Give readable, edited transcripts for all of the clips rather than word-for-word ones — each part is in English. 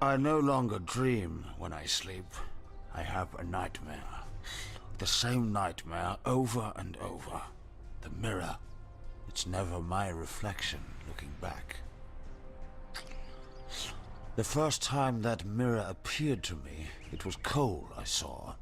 I no longer dream when I sleep. I have a nightmare. The same nightmare over and over. The mirror. It's never my reflection looking back. The first time that mirror appeared to me, it was Cole I saw.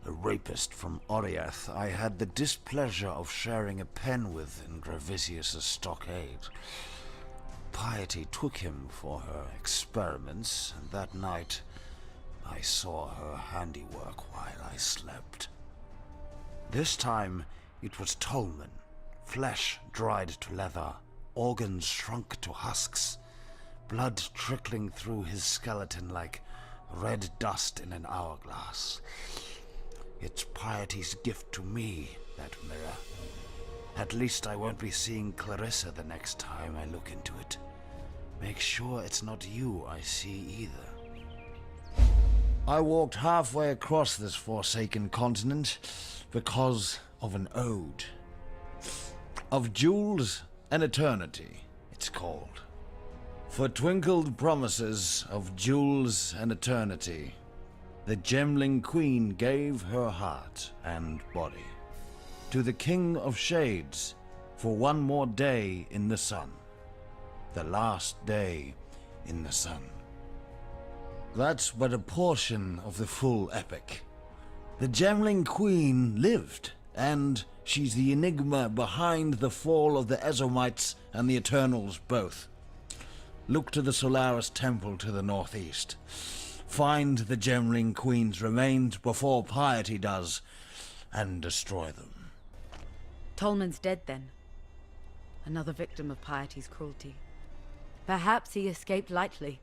A rapist from Oriath I had the displeasure of sharing a pen with in Gravisius's stockade. Piety took him for her experiments, and that night I saw her handiwork while I slept. This time it was Tolman, flesh dried to leather, organs shrunk to husks, blood trickling through his skeleton like red dust in an hourglass. It's Piety's gift to me, that mirror. At least I won't be seeing Clarissa the next time I look into it. Make sure it's not you I see either. I walked halfway across this forsaken continent because of an ode. Of Jewels and Eternity, it's called. For twinkled promises of jewels and eternity, the Gemling Queen gave her heart and body to the King of Shades for one more day in the sun. The last day in the sun. That's but a portion of the full epic. The Gemling Queen lived, and she's the enigma behind the fall of the Ezomites and the Eternals both. Look to the Solaris Temple to the northeast. Find the Gemling Queen's remains before Piety does, and destroy them. Tolman's dead then. Another victim of Piety's cruelty. Perhaps he escaped lightly.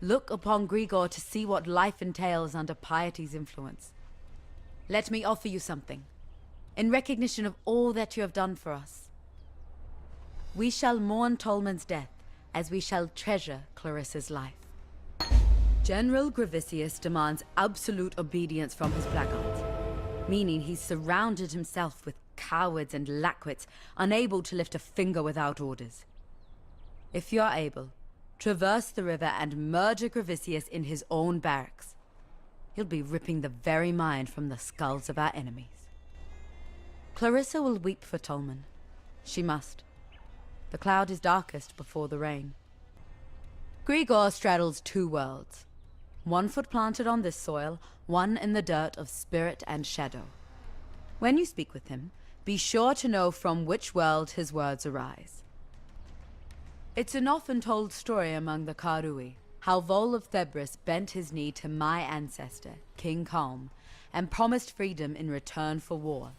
Look upon Grigor to see what life entails under Piety's influence. Let me offer you something, in recognition of all that you have done for us. We shall mourn Tolman's death, as we shall treasure Clarissa's life. General Gravisius demands absolute obedience from his blackguards, meaning he's surrounded himself with cowards and lackwits, unable to lift a finger without orders. If you are able, traverse the river and murder Gravisius in his own barracks. He'll be ripping the very mind from the skulls of our enemies. Clarissa will weep for Tolman. She must. The cloud is darkest before the rain. Grigor straddles two worlds. One foot planted on this soil, one in the dirt of spirit and shadow. When you speak with him, be sure to know from which world his words arise. It's an often told story among the Karui, how Vol of Thebris bent his knee to my ancestor, King Kalm, and promised freedom in return for war.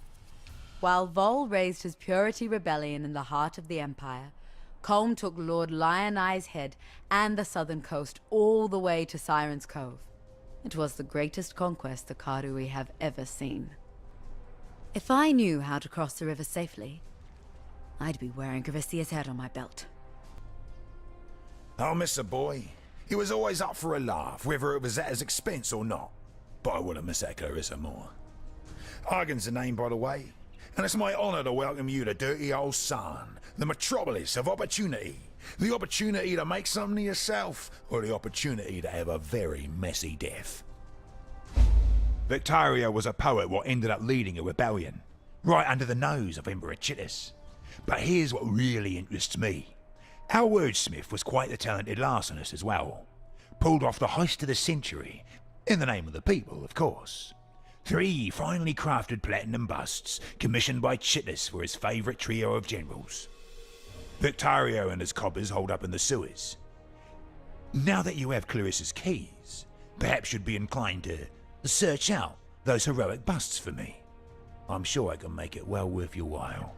While Vol raised his purity rebellion in the heart of the Empire, Kalm took Lord Lion Eye's head and the southern coast all the way to Siren's Cove. It was the greatest conquest the Karui have ever seen. If I knew how to cross the river safely, I'd be wearing Gravisius' head on my belt. I'll miss a boy. He was always up for a laugh, whether it was at his expense or not. But I wouldn't miss that Clarissa more. Argan's the name, by the way, and it's my honor to welcome you to dirty old Sarn, the metropolis of opportunity. The opportunity to make something of yourself, or the opportunity to have a very messy death. Victaria was a poet what ended up leading a rebellion, right under the nose of Emperor Chittis. But here's what really interests me. Our wordsmith was quite the talented larcenist as well. Pulled off the heist of the century, in the name of the people, of course. 3 finely crafted platinum busts, commissioned by Chittis for his favourite trio of generals. Victario and his coppers hold up in the sewers. Now that you have Clarissa's keys, perhaps you'd be inclined to search out those heroic busts for me. I'm sure I can make it well worth your while.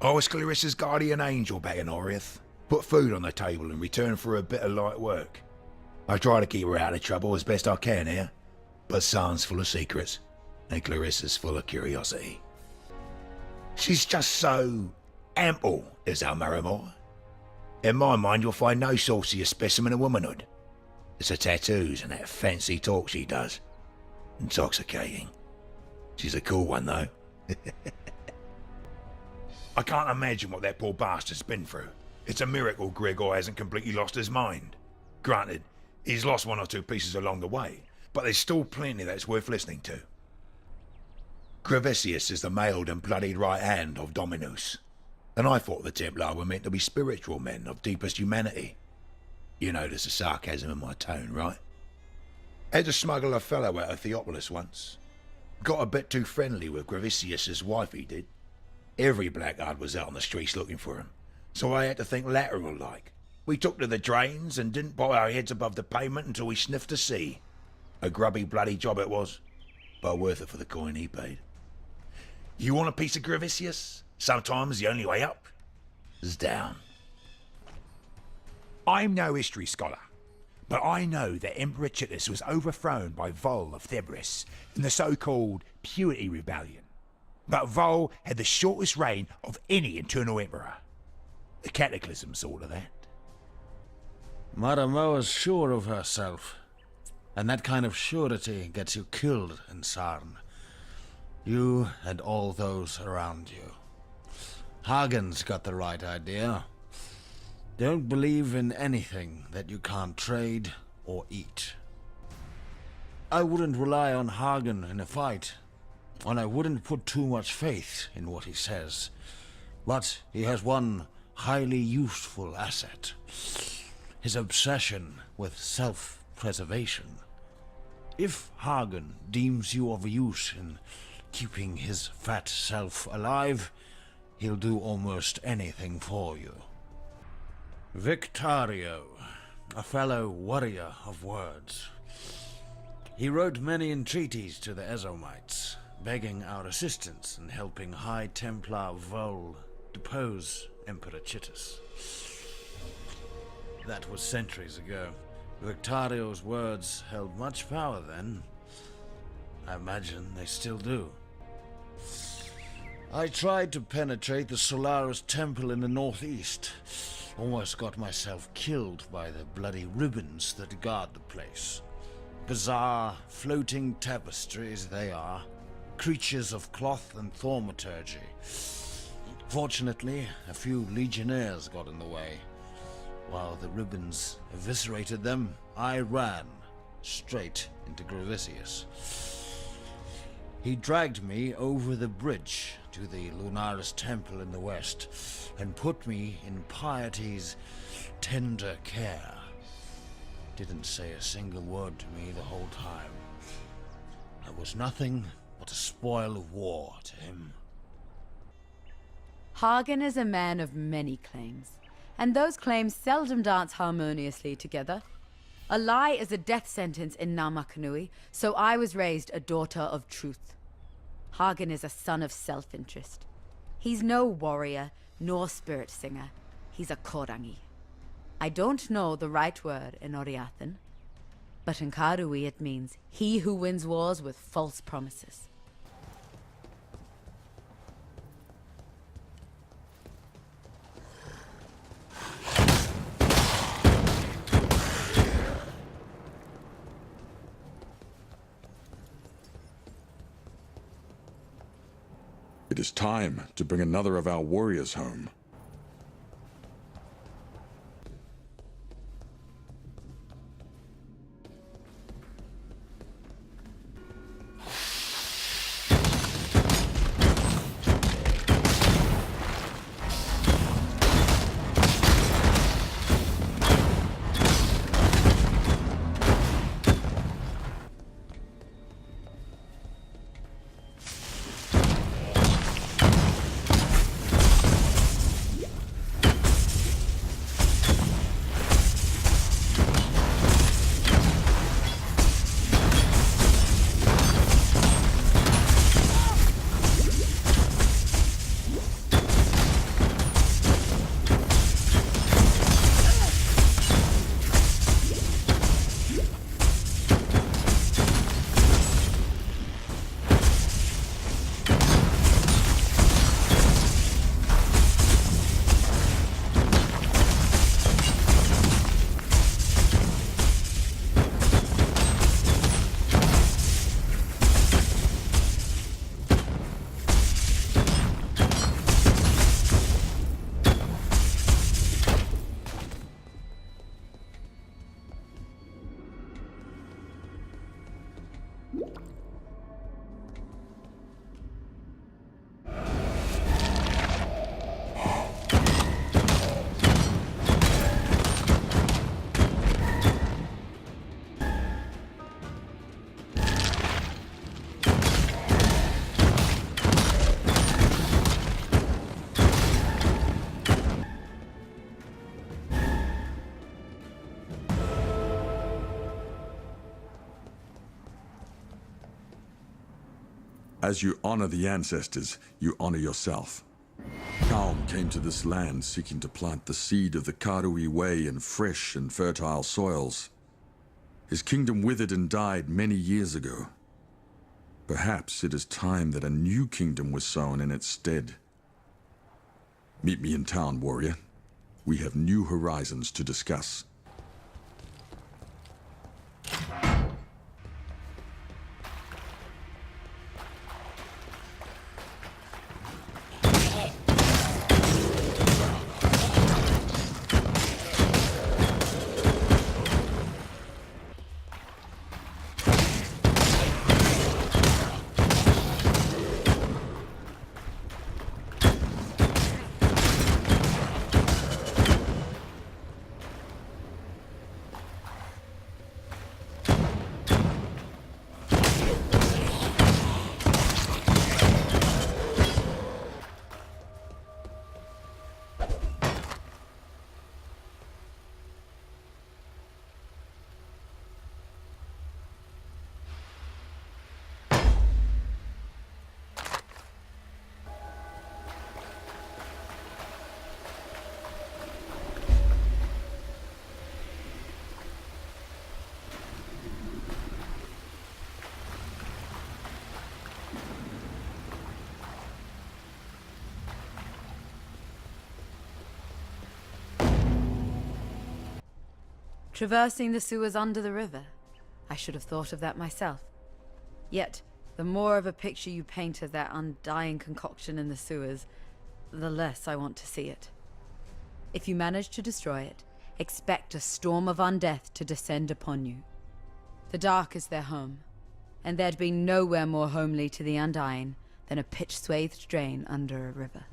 I was Clarissa's guardian angel back in Oriath. Put food on the table in return for a bit of light work. I try to keep her out of trouble as best I can here, but Sarn's full of secrets, and Clarissa's full of curiosity. She's just so ample, is our Marimore. In my mind, you'll find no saucier specimen of womanhood. It's the tattoos and that fancy talk she does. Intoxicating. She's a cool one, though. I can't imagine what that poor bastard's been through. It's a miracle Gregor hasn't completely lost his mind. Granted, He's lost one or two pieces along the way, but there's still plenty that's worth listening to. Gravisius is the mailed and bloodied right hand of Dominus, and I thought the Templar were meant to be spiritual men of deepest humanity. You notice the sarcasm in my tone, right? Had to smuggle a fellow out of Theopolis once. Got a bit too friendly with Gravisius's wife, he did. Every blackguard was out on the streets looking for him, so I had to think lateral-like. We took to the drains and didn't put our heads above the pavement until we sniffed the sea. A grubby bloody job it was, but worth it for the coin he paid. You want a piece of Gravisius? Sometimes the only way up is down. I'm no history scholar, but I know that Emperor Chitus was overthrown by Vol of Thebris in the so-called Purity Rebellion. But Vol had the shortest reign of any internal emperor. The Cataclysm's all of that. Maramoa's sure of herself, and that kind of surety gets you killed in Sarn. You and all those around you. Hagen's got the right idea. Don't believe in anything that you can't trade or eat. I wouldn't rely on Hagen in a fight, and I wouldn't put too much faith in what he says. But he has one highly useful asset. His obsession with self-preservation. If Hagen deems you of use in keeping his fat self alive, he'll do almost anything for you. Victario, a fellow warrior of words. He wrote many entreaties to the Ezomites, begging our assistance in helping High Templar Vol depose Emperor Chitus. That was centuries ago. Victario's words held much power then. I imagine they still do. I tried to penetrate the Solaris Temple in the northeast. Almost got myself killed by the bloody ribbons that guard the place. Bizarre, floating tapestries they are. Creatures of cloth and thaumaturgy. Fortunately, a few legionnaires got in the way. While the ribbons eviscerated them, I ran straight into Gravisius. He dragged me over the bridge to the Lunaris Temple in the west and put me in Piety's tender care. Didn't say a single word to me the whole time. I was nothing but a spoil of war to him. Hagen is a man of many claims, and those claims seldom dance harmoniously together. A lie is a death sentence in Namakanui, so I was raised a daughter of truth. Hagen is a son of self-interest. He's no warrior, nor spirit singer. He's a Korangi. I don't know the right word in Oriathan, but in Karui it means he who wins wars with false promises. It is time to bring another of our warriors home. As you honor the ancestors, you honor yourself. Kaum came to this land seeking to plant the seed of the Karui way in fresh and fertile soils. His kingdom withered and died many years ago. Perhaps it is time that a new kingdom was sown in its stead. Meet me in town, warrior. We have new horizons to discuss. Traversing the sewers under the river. I should have thought of that myself. Yet, the more of a picture you paint of that undying concoction in the sewers, the less I want to see it. If you manage to destroy it, expect a storm of undeath to descend upon you. The dark is their home, and there'd be nowhere more homely to the undying than a pitch-swathed drain under a river.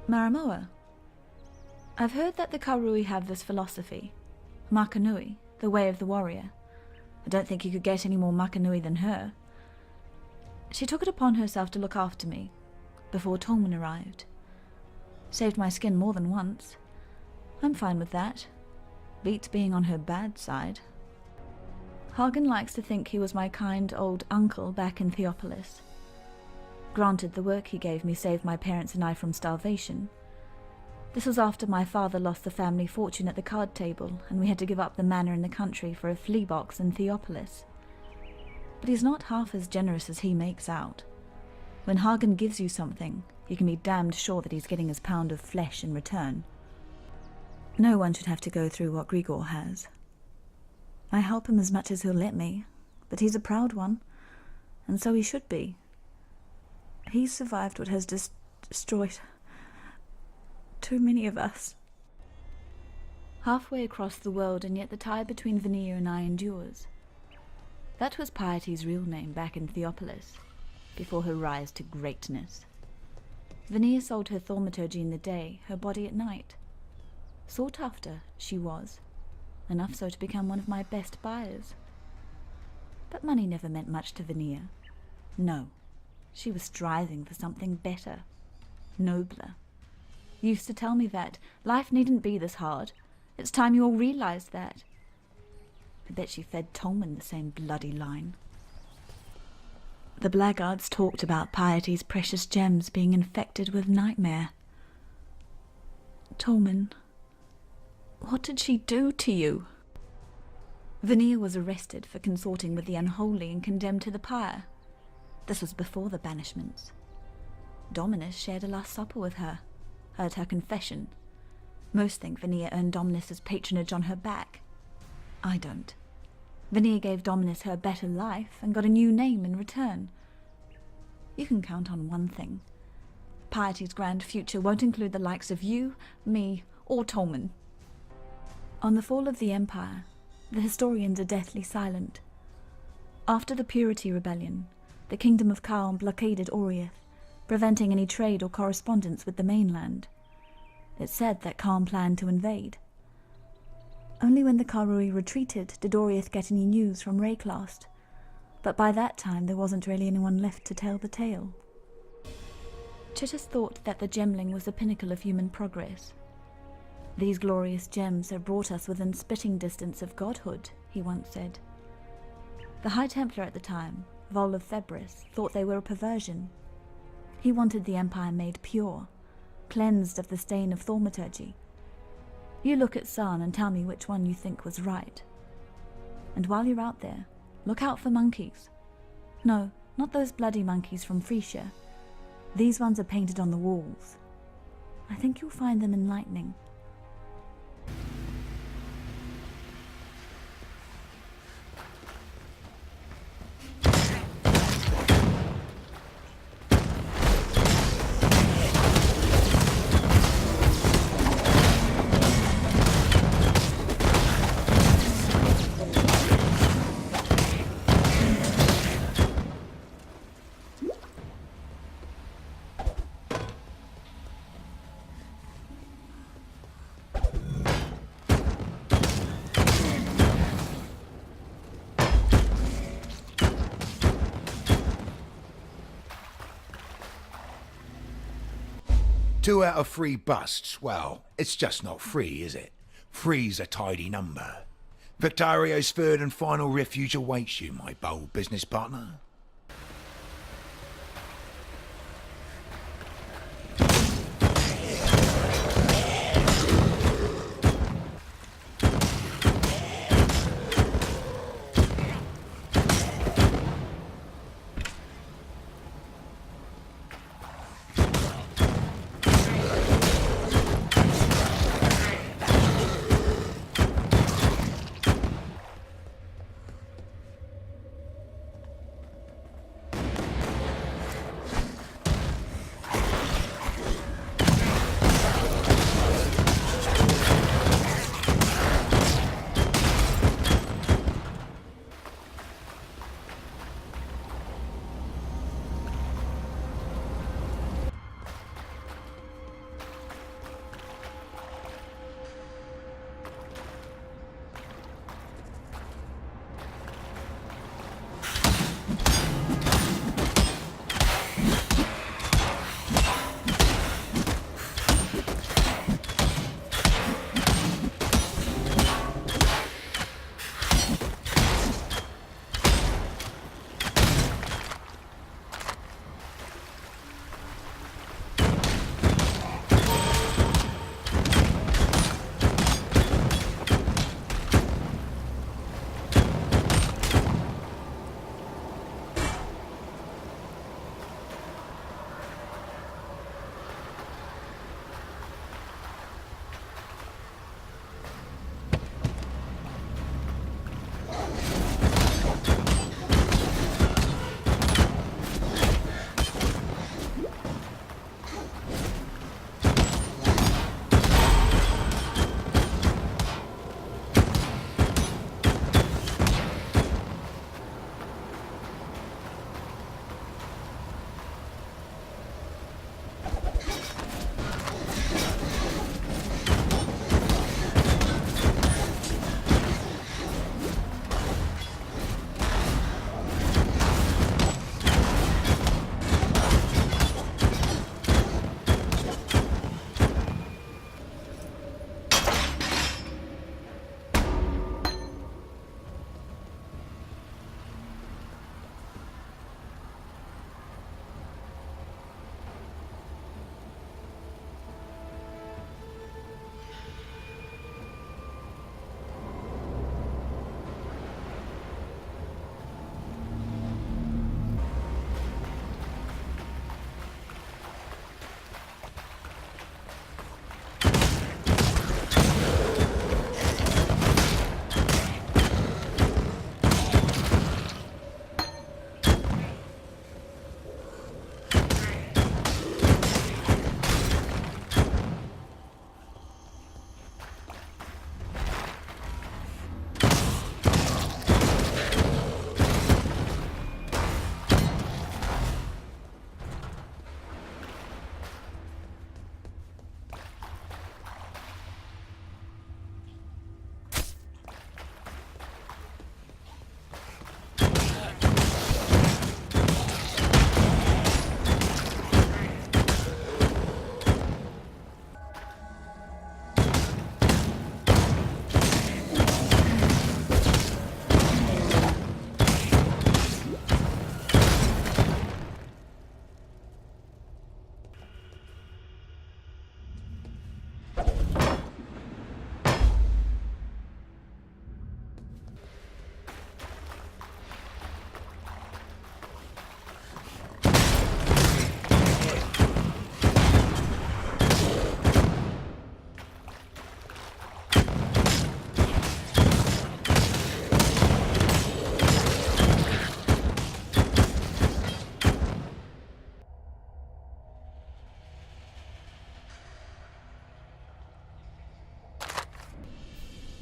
Maramoa, I've heard that the Karui have this philosophy, Makanui, the way of the warrior. I don't think you could get any more Makanui than her. She took it upon herself to look after me, before Tolman arrived. Saved my skin more than once. I'm fine with that. Beats being on her bad side. Hagen likes to think he was my kind old uncle back in Theopolis. Granted, the work he gave me saved my parents and I from starvation. This was after my father lost the family fortune at the card table, and we had to give up the manor in the country for a flea box in Theopolis. But he's not half as generous as he makes out. When Hagen gives you something, you can be damned sure that he's getting his pound of flesh in return. No one should have to go through what Grigor has. I help him as much as he'll let me, but he's a proud one, and so he should be. He's survived what has destroyed too many of us. Halfway across the world, and yet the tie between Vanilla and I endures. That was Piety's real name back in Theopolis, before her rise to greatness. Vanilla sold her thaumaturgy in the day, her body at night. Sought after, she was, enough so to become one of my best buyers. But money never meant much to Vanilla. No. She was striving for something better, nobler. Used to tell me that life needn't be this hard. It's time you all realized that. I bet she fed Tolman the same bloody line. The blackguards talked about Piety's precious gems being infected with nightmare. Tolman, what did she do to you? Vanilla was arrested for consorting with the unholy and condemned to the pyre. This was before the banishments. Dominus shared a last supper with her, heard her confession. Most think Vanilla earned Dominus's patronage on her back. I don't. Vanilla gave Dominus her better life and got a new name in return. You can count on one thing. Piety's grand future won't include the likes of you, me, or Tolman. On the fall of the Empire, the historians are deathly silent. After the Purity Rebellion, the Kingdom of Kaum blockaded Oriath, preventing any trade or correspondence with the mainland. It's said that Kaum planned to invade. Only when the Karui retreated did Oriath get any news from Chittis thought that the gemling was the pinnacle of human progress. These glorious gems have brought us within spitting distance of godhood, he once said. The High Templar at the time, Vol of Thebris, thought they were a perversion. He wanted the Empire made pure, cleansed of the stain of thaumaturgy. You look at San and tell me which one you think was right. And while you're out there, look out for monkeys. No, not those bloody monkeys from Frisia. These ones are painted on the walls. I think you'll find them enlightening. Two out of 3 busts. Well, it's just not 3, is it? 3's a tidy number. Victario's third and final refuge awaits you, my bold business partner.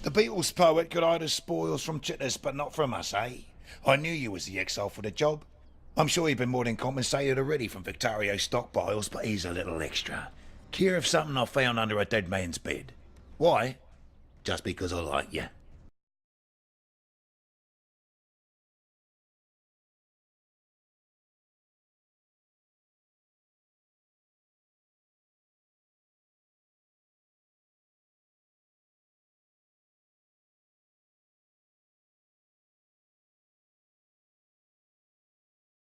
The Beatles poet could hide his spoils from Chitters, but not from us, eh? I knew you was the exile for the job. I'm sure you've been more than compensated already from Victario's stockpiles, but here's a little extra. Care of something I found under a dead man's bed. Why? Just because I like you.